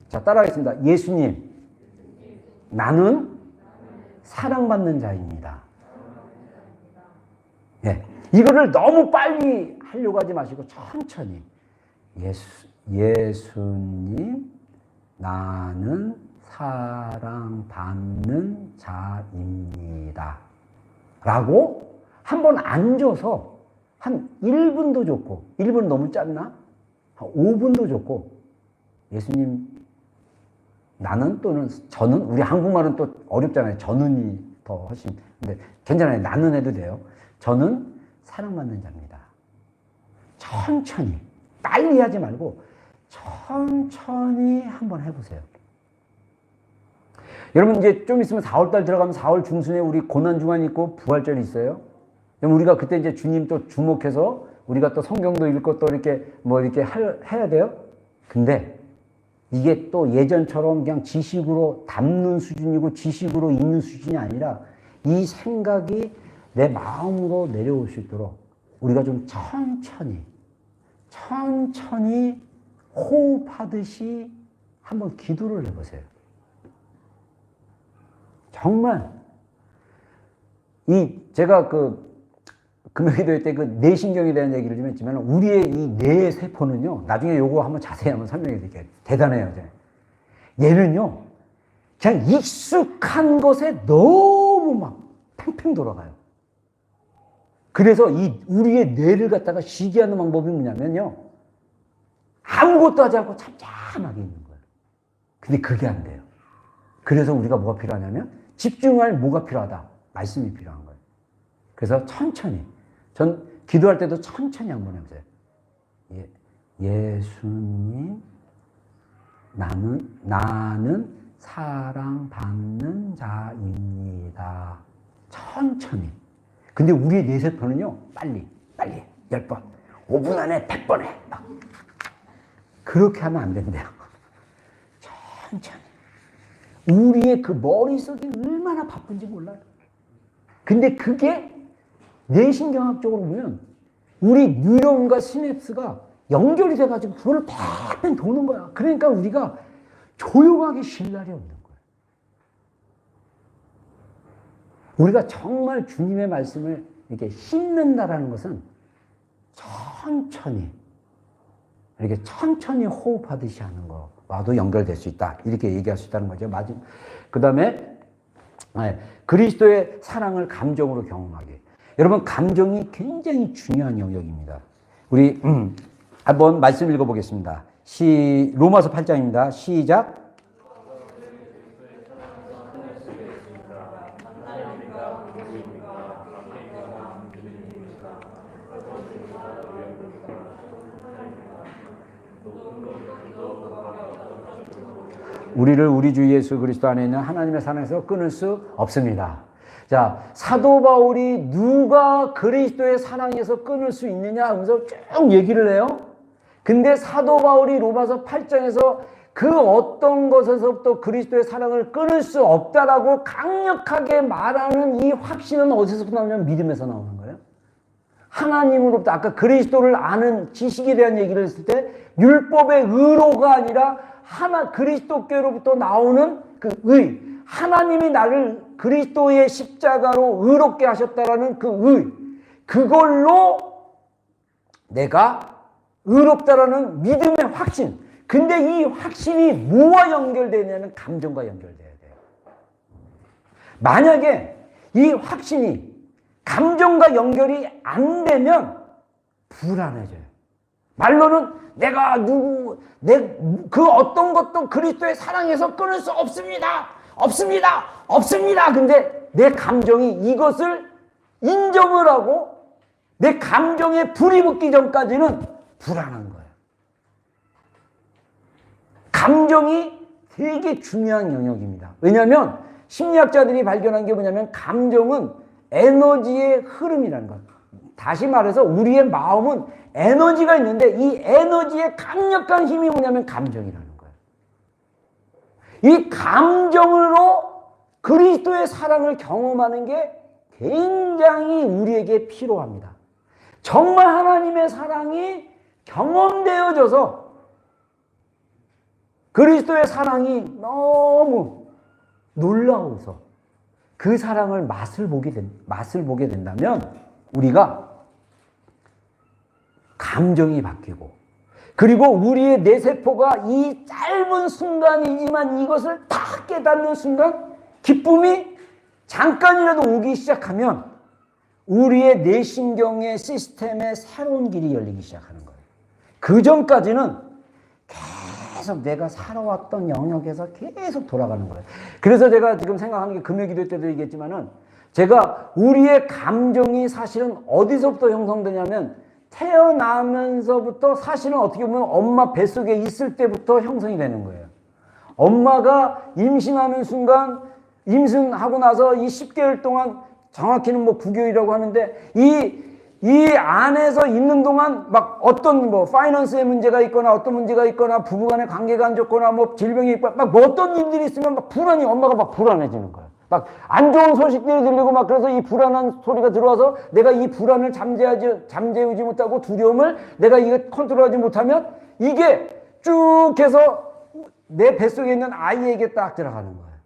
자, 따라하겠습니다. 예수님, 나는 사랑받는 자입니다. 네. 이거를 너무 빨리 하려고 하지 마시고 천천히. 예수님, 나는 사랑받는 자입니다. 라고 한번 앉아서 한 1분도 좋고, 1분 너무 짧나? 한 5분도 좋고, 예수님, 나는 또는 저는, 우리 한국말은 또 어렵잖아요. 저는이 더 훨씬. 근데 괜찮아요. 나는 해도 돼요. 저는 사랑받는 자입니다. 천천히, 빨리 하지 말고 천천히 한번 해보세요. 여러분 이제 좀 있으면 4월달 들어가면 4월 중순에 우리 고난주간이 있고 부활절이 있어요. 그럼 우리가 그때 이제 주님 또 주목해서 우리가 또 성경도 읽고 또 이렇게 뭐 이렇게 해야 돼요. 근데 이게 또 예전처럼 그냥 지식으로 담는 수준이고 지식으로 있는 수준이 아니라 이 생각이 내 마음으로 내려올 수 있도록 우리가 좀 천천히 호흡하듯이 한번 기도를 해보세요. 정말 제가 금요기도회 때 그 뇌신경에 대한 얘기를 좀 했지만 우리의 이 뇌 세포는요, 나중에 요거 한번 자세히 한번 설명해 드릴게요. 대단해요. 얘는요 그냥 익숙한 것에 너무 막 팽팽 돌아가요. 그래서 우리의 뇌를 갖다가 쉬게 하는 방법이 뭐냐면요, 아무것도 하지 않고 잠잠하게 있는 거예요. 근데 그게 안 돼요. 그래서 우리가 뭐가 필요하냐면 집중할 뭐가 필요하다? 말씀이 필요한 거예요. 그래서 천천히, 전 기도할 때도 천천히 한번 해보세요. 예수님, 나는 사랑받는 자입니다. 천천히. 근데 우리의 뇌세포는요, 빨리 10번, 5분 안에 100번 해. 막. 그렇게 하면 안 된대요. 천천히. 우리의 그 머릿속이 얼마나 바쁜지 몰라요. 근데 그게 뇌신경학적으로 보면 우리 뉴런과 시냅스가 연결이 돼가지고 그걸 팽팽 도는 거야. 그러니까 우리가 조용하게 쉴 날이 없는 거예요. 우리가 정말 주님의 말씀을 이렇게 씹는다라는 것은 이렇게 천천히 호흡하듯이 하는 거와도 연결될 수 있다. 이렇게 얘기할 수 있다는 거죠. 그 다음에 그리스도의 사랑을 감정으로 경험하게. 여러분, 감정이 굉장히 중요한 영역입니다. 우리 한번 말씀 읽어보겠습니다. 로마서 8장입니다. 시작. 우리를 우리 주 예수 그리스도 안에 있는 하나님의 사랑에서 끊을 수 없습니다. 자, 사도 바울이 누가 그리스도의 사랑에서 끊을 수 있느냐 하면서 쭉 얘기를 해요. 근데 사도 바울이 로마서 8장에서 그 어떤 것에서부터 그리스도의 사랑을 끊을 수 없다라고 강력하게 말하는 이 확신은 어디서부터 나오냐면 믿음에서 나오는 거예요. 하나님으로부터, 아까 그리스도를 아는 지식에 대한 얘기를 했을 때 율법의 의로가 아니라 그리스도께로부터 나오는 그 의, 하나님이 나를 그리스도의 십자가로 의롭게 하셨다라는 그 의, 그걸로 내가 의롭다라는 믿음의 확신. 근데 이 확신이 뭐와 연결되냐면 감정과 연결돼야 돼요. 만약에 이 확신이 감정과 연결이 안 되면 불안해져요. 말로는 내가 그 어떤 것도 그리스도의 사랑에서 끊을 수 없습니다. 근데 내 감정이 이것을 인정을 하고 내 감정에 불이 붙기 전까지는 불안한 거예요. 감정이 되게 중요한 영역입니다. 왜냐하면 심리학자들이 발견한 게 뭐냐면 감정은 에너지의 흐름이라는 것. 다시 말해서 우리의 마음은 에너지가 있는데 이 에너지의 강력한 힘이 뭐냐면 감정이라는 거예요. 이 감정으로 그리스도의 사랑을 경험하는 게 굉장히 우리에게 필요합니다. 정말 하나님의 사랑이 경험되어져서 그리스도의 사랑이 너무 놀라워서 그 사랑을 맛을 보게 된다면 우리가 감정이 바뀌고, 그리고 우리의 뇌세포가 이 짧은 순간이지만 이것을 다 깨닫는 순간 기쁨이 잠깐이라도 오기 시작하면 우리의 뇌신경의 시스템에 새로운 길이 열리기 시작하는 거예요. 그 전까지는 계속 내가 살아왔던 영역에서 계속 돌아가는 거예요. 그래서 제가 지금 생각하는 게 금요기도 때도 얘기했지만은 제가 우리의 감정이 사실은 어디서부터 형성되냐면 태어나면서부터 사실은 어떻게 보면 엄마 뱃속에 있을 때부터 형성이 되는 거예요. 엄마가 임신하는 순간, 임신하고 나서 이 10개월 동안, 정확히는 뭐 9개월이라고 하는데, 이 안에서 있는 동안 막 어떤 뭐 파이낸스의 문제가 있거나 어떤 문제가 있거나 부부간의 관계가 안 좋거나 뭐 질병이 있거나 막 뭐 어떤 일들이 있으면 막 불안이, 엄마가 막 불안해지는 거예요. 막 안 좋은 소식들이 들리고 막, 그래서 이 불안한 소리가 들어와서 내가 이 불안을 잠재우지 못하고 두려움을 내가 이거 컨트롤하지 못하면 이게 쭉 해서 내 뱃속에 있는 아이에게 딱 들어가는 거예요.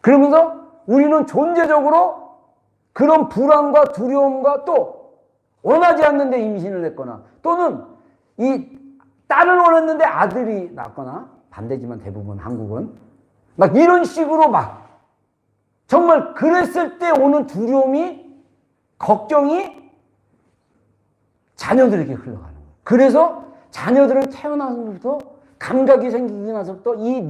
그러면서 우리는 존재적으로 그런 불안과 두려움과 또 원하지 않는데 임신을 했거나 또는 이 딸을 원했는데 아들이 낳거나, 반대지만 대부분 한국은 막 이런 식으로 막 정말 그랬을 때 오는 두려움이, 걱정이 자녀들에게 흘러가는 거예요. 그래서 자녀들은 태어나서부터 감각이 생기고 나서부터 이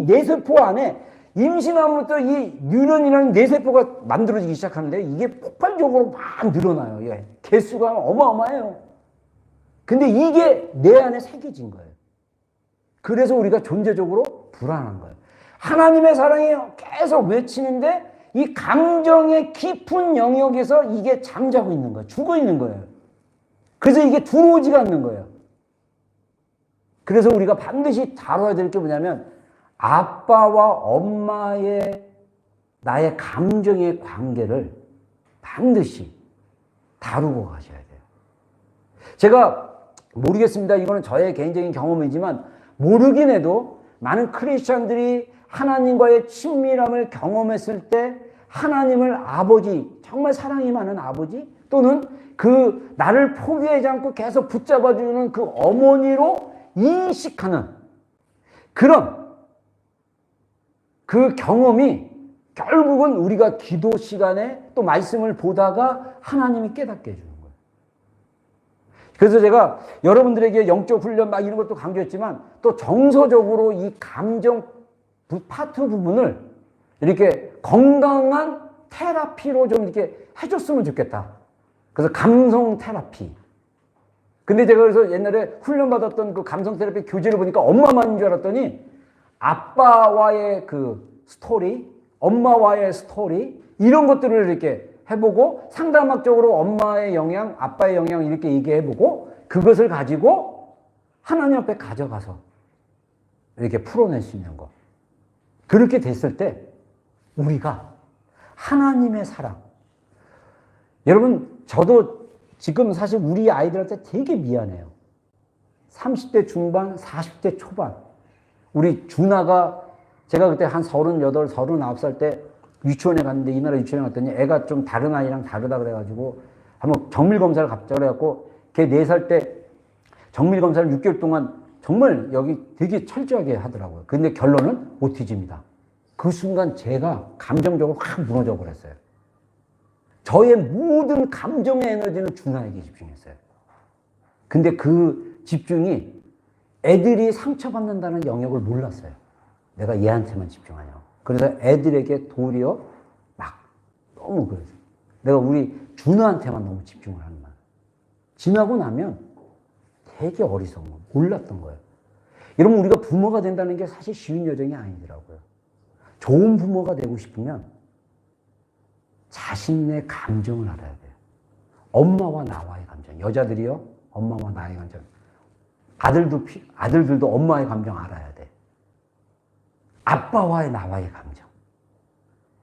뇌세포 안에 임신하면부터 이 뉴런이라는 뇌세포가 만들어지기 시작하는데 이게 폭발적으로 막 늘어나요. 이게 개수가 어마어마해요. 근데 이게 내 안에 새겨진 거예요. 그래서 우리가 존재적으로 불안한 거예요. 하나님의 사랑이 계속 외치는데 이 감정의 깊은 영역에서 이게 잠자고 있는 거예요. 죽어 있는 거예요. 그래서 이게 들어오지가 않는 거예요. 그래서 우리가 반드시 다뤄야 될 게 뭐냐면 아빠와 엄마의 나의 감정의 관계를 반드시 다루고 가셔야 돼요. 제가 모르겠습니다. 이거는 저의 개인적인 경험이지만 모르긴 해도 많은 크리스천들이 하나님과의 친밀함을 경험했을 때 하나님을 아버지, 정말 사랑이 많은 아버지 또는 그 나를 포기하지 않고 계속 붙잡아주는 그 어머니로 인식하는 그런 그 경험이 결국은 우리가 기도 시간에 또 말씀을 보다가 하나님이 깨닫게 해주는 거예요. 그래서 제가 여러분들에게 영적 훈련 막 이런 것도 강조했지만 또 정서적으로 이 감정 파트 부분을 이렇게 건강한 테라피로 좀 이렇게 해줬으면 좋겠다. 그래서 감성 테라피. 근데 제가 그래서 옛날에 훈련받았던 그 감성 테라피 교재를 보니까 엄마만인 줄 알았더니 아빠와의 그 스토리, 엄마와의 스토리, 이런 것들을 이렇게 해보고 상담학적으로 엄마의 영향, 아빠의 영향 이렇게 얘기해보고 그것을 가지고 하나님 앞에 가져가서 이렇게 풀어낼 수 있는 거. 그렇게 됐을 때 우리가 하나님의 사랑. 여러분, 저도 지금 사실 우리 아이들한테 되게 미안해요. 30대 중반, 40대 초반. 우리 준아가 제가 그때 한 38, 39살 때 유치원에 갔는데 이 나라 유치원에 갔더니 애가 좀 다른 아이랑 다르다 그래가지고 한번 정밀검사를 갑자기 해갖고 걔 4살 때 정밀검사를 6개월 동안 정말 여기 되게 철저하게 하더라고요. 근데 결론은 오티즘이다. 그 순간 제가 감정적으로 확 무너져 버렸어요. 저의 모든 감정의 에너지는 준하에게 집중했어요. 근데 그 집중이 애들이 상처받는다는 영역을 몰랐어요. 내가 얘한테만 집중하냐고. 그래서 애들에게 도리어 막 너무 그래서 내가 우리 준하한테만 너무 집중을 하는 거야. 지나고 나면 되게 어리석은 거 몰랐던 거예요. 여러분, 우리가 부모가 된다는 게 사실 쉬운 여정이 아니더라고요. 좋은 부모가 되고 싶으면 자신의 감정을 알아야 돼요. 엄마와 나와의 감정. 여자들이요, 엄마와 나의 감정. 아들들도 엄마의 감정 알아야 돼. 아빠와의 나와의 감정.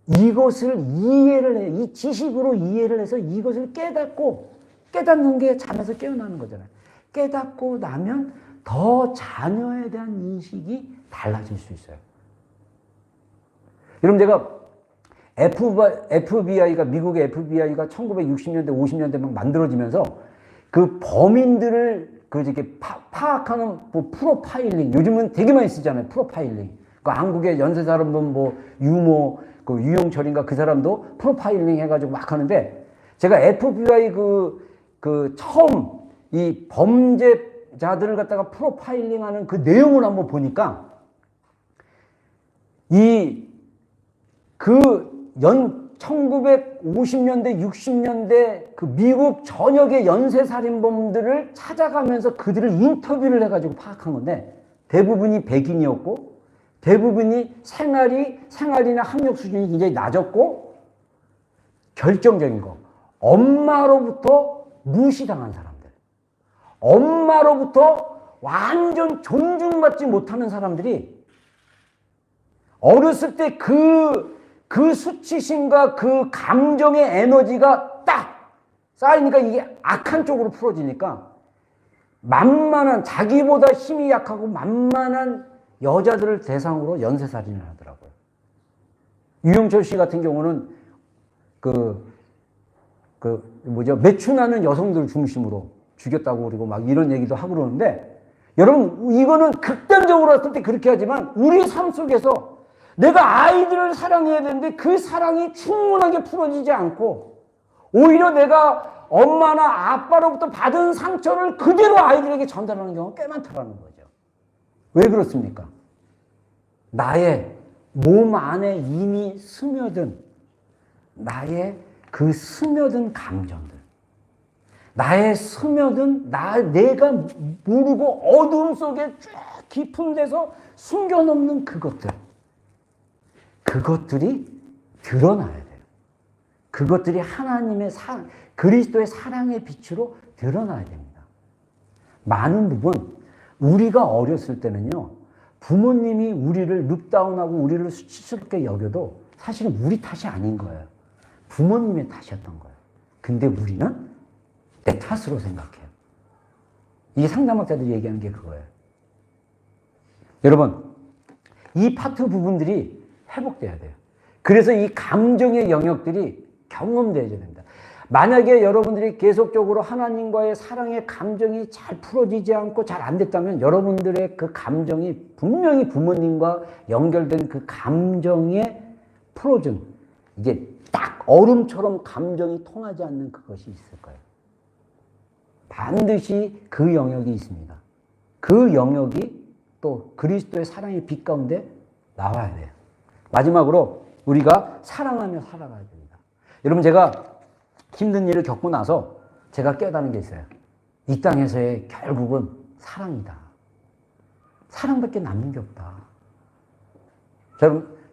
이것을 이해를 해. 이 지식으로 이해를 해서 이것을 깨닫는 게 잠에서 깨어나는 거잖아요. 깨닫고 나면 더 자녀에 대한 인식이 달라질 수 있어요. 여러분, 제가 FBI가, 미국의 FBI가 1960년대, 50년대 막 만들어지면서 그 범인들을 이렇게 파악하는 뭐 프로파일링, 요즘은 되게 많이 쓰잖아요. 프로파일링. 그 한국의 연쇄 살인범 유모, 그 유용철인가 그 사람도 프로파일링 해가지고 막 하는데 제가 FBI 처음 이 범죄자들을 갖다가 프로파일링 하는 그 내용을 한번 보니까 1950년대, 60년대 그 미국 전역의 연쇄살인범들을 찾아가면서 그들을 인터뷰를 해가지고 파악한 건데 대부분이 백인이었고 대부분이 생활이나 학력 수준이 굉장히 낮았고 결정적인 거 엄마로부터 무시당한 사람들 엄마로부터 완전 존중받지 못하는 사람들이 어렸을 때 그 수치심과 그 감정의 에너지가 딱 쌓이니까 이게 악한 쪽으로 풀어지니까 만만한 자기보다 힘이 약하고 만만한 여자들을 대상으로 연쇄살인을 하더라고요. 유영철 씨 같은 경우는 매춘하는 여성들 중심으로 죽였다고 그러고 막 이런 얘기도 하고 그러는데 여러분 이거는 극단적으로 했을 때 그렇게 하지만 우리 삶 속에서 내가 아이들을 사랑해야 되는데 그 사랑이 충분하게 풀어지지 않고 오히려 내가 엄마나 아빠로부터 받은 상처를 그대로 아이들에게 전달하는 경우가 꽤 많다는 거죠. 왜 그렇습니까? 나의 몸 안에 이미 스며든 나의 그 스며든 감정들 나의 스며든 내가 모르고 어두움 속에 쭉 깊은 데서 숨겨놓는 그것들이 드러나야 돼요. 그것들이 하나님의 그리스도의 사랑의 빛으로 드러나야 됩니다. 많은 부분 우리가 어렸을 때는요. 부모님이 우리를 룩다운하고 우리를 수치스럽게 여겨도 사실은 우리 탓이 아닌 거예요. 부모님의 탓이었던 거예요. 근데 우리는 내 탓으로 생각해요. 이게 상담학자들이 얘기하는 게 그거예요. 여러분, 이 파트 부분들이 회복돼야 돼요. 그래서 이 감정의 영역들이 경험되어야 됩니다. 만약에 여러분들이 계속적으로 하나님과의 사랑의 감정이 잘 풀어지지 않고 잘 안 됐다면 여러분들의 그 감정이 분명히 부모님과 연결된 그 감정에 풀어준 이게 딱 얼음처럼 감정이 통하지 않는 그것이 있을 거예요. 반드시 그 영역이 있습니다. 그 영역이 또 그리스도의 사랑의 빛 가운데 나와야 돼요. 마지막으로 우리가 사랑하며 살아가야 됩니다. 여러분 제가 힘든 일을 겪고 나서 제가 깨달은 게 있어요. 이 땅에서의 결국은 사랑이다. 사랑밖에 남는 게 없다.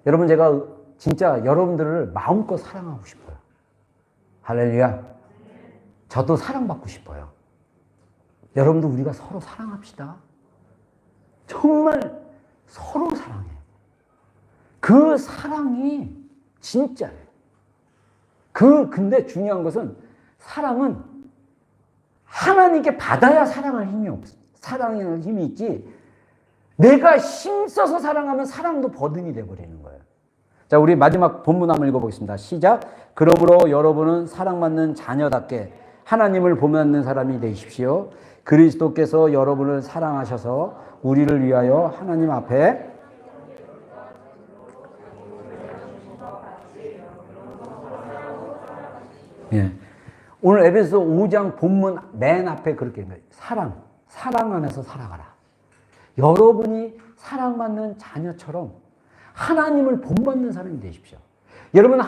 여러분 제가 진짜 여러분들을 마음껏 사랑하고 싶어요. 할렐루야. 저도 사랑받고 싶어요. 여러분도 우리가 서로 사랑합시다. 정말 서로 사랑해요. 그 사랑이 진짜예요. 근데 중요한 것은 사랑은 하나님께 받아야 사랑할 힘이 있지. 내가 힘써서 사랑하면 사랑도 버든이 되어버리는 거예요. 자, 우리 마지막 본문 한번 읽어보겠습니다. 시작. 그러므로 여러분은 사랑받는 자녀답게 하나님을 본받는 사람이 되십시오. 그리스도께서 여러분을 사랑하셔서 우리를 위하여 하나님 앞에 오늘 에베소 5장 본문 맨 앞에 그렇게 있는 거예요. 사랑 안에서 살아가라. 여러분이 사랑받는 자녀처럼 하나님을 본받는 사람이 되십시오. 여러분,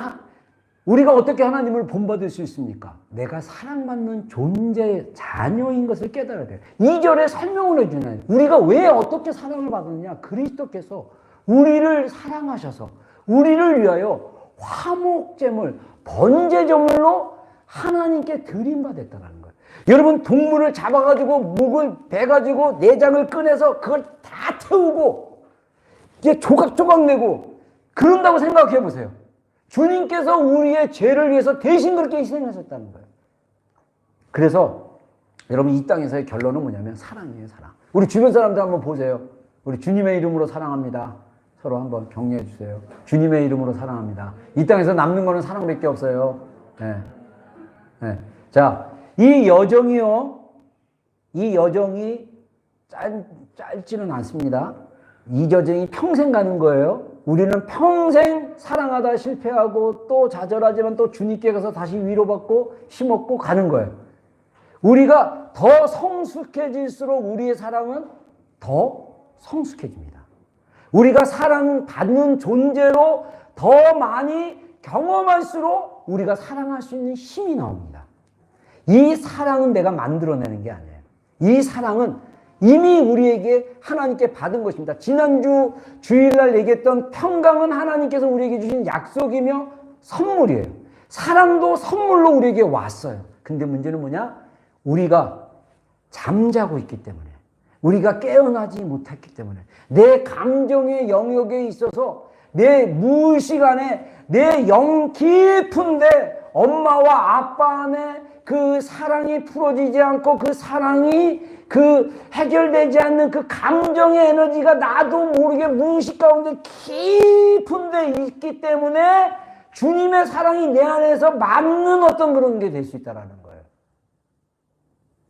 우리가 어떻게 하나님을 본받을 수 있습니까? 내가 사랑받는 존재, 자녀인 것을 깨달아야 돼요. 2절에 설명을 해주나요? 우리가 왜 어떻게 사랑을 받느냐? 그리스도께서 우리를 사랑하셔서 우리를 위하여 화목제물, 번제제물로 하나님께 드림받았다는 거예요. 여러분, 동물을 잡아가지고 목을 베가지고 내장을 꺼내서 그걸 다 태우고 이제 조각조각 내고 그런다고 생각해 보세요. 주님께서 우리의 죄를 위해서 대신 그렇게 희생하셨다는 거예요. 그래서 여러분 이 땅에서의 결론은 뭐냐면 사랑이에요. 사랑. 우리 주변 사람들 한번 보세요. 우리 주님의 이름으로 사랑합니다. 서로 한번 격려해 주세요. 주님의 이름으로 사랑합니다. 이 땅에서 남는 거는 사랑밖에 없어요. 네. 자, 이 여정이요. 이 여정이 짧지는 않습니다. 이 여정이 평생 가는 거예요. 우리는 평생 사랑하다 실패하고 또 좌절하지만 또 주님께 가서 다시 위로받고 힘없고 가는 거예요. 우리가 더 성숙해질수록 우리의 사랑은 더 성숙해집니다. 우리가 사랑받는 존재로 더 많이 경험할수록 우리가 사랑할 수 있는 힘이 나옵니다. 이 사랑은 내가 만들어내는 게 아니에요. 이 사랑은 이미 우리에게 하나님께 받은 것입니다. 지난주 주일날 얘기했던 평강은 하나님께서 우리에게 주신 약속이며 선물이에요. 사랑도 선물로 우리에게 왔어요. 근데 문제는 뭐냐? 우리가 잠자고 있기 때문에, 우리가 깨어나지 못했기 때문에, 내 감정의 영역에 있어서 내 무의식 안에 내 영 깊은데 엄마와 아빠 안에 그 사랑이 풀어지지 않고, 그 사랑이 그 해결되지 않는 그 감정의 에너지가 나도 모르게 무의식 가운데 깊은데 있기 때문에 주님의 사랑이 내 안에서 막는 어떤 그런 게 될 수 있다는 거예요.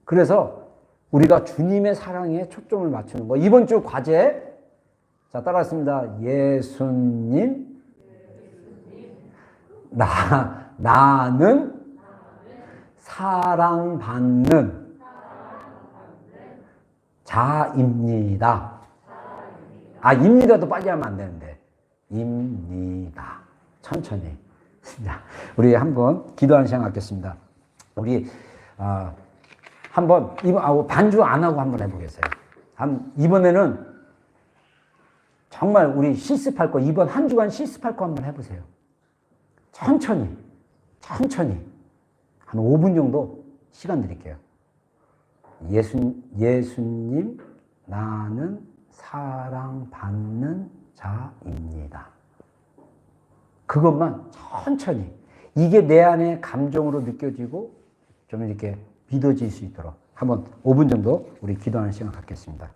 그래서 우리가 주님의 사랑에 초점을 맞추는 거. 이번 주 과제, 자, 따라하겠습니다. 예수님, 나는 사랑받는 자입니다. 입니다도 빨리 하면 안 되는데. 입니다. 천천히. 자, 우리 한번 기도하는 시간 갖겠습니다. 우리, 한번, 반주 안 하고 한번 해보겠어요. 이번에는 정말 우리 실습할 거, 이번 한 주간 실습할 거 한번 해보세요. 천천히. 한 5분 정도 시간 드릴게요. 예수님, 나는 사랑받는 자입니다. 그것만 천천히. 이게 내 안에 감정으로 느껴지고 좀 이렇게 믿어질 수 있도록 한번 5분 정도 우리 기도하는 시간 갖겠습니다.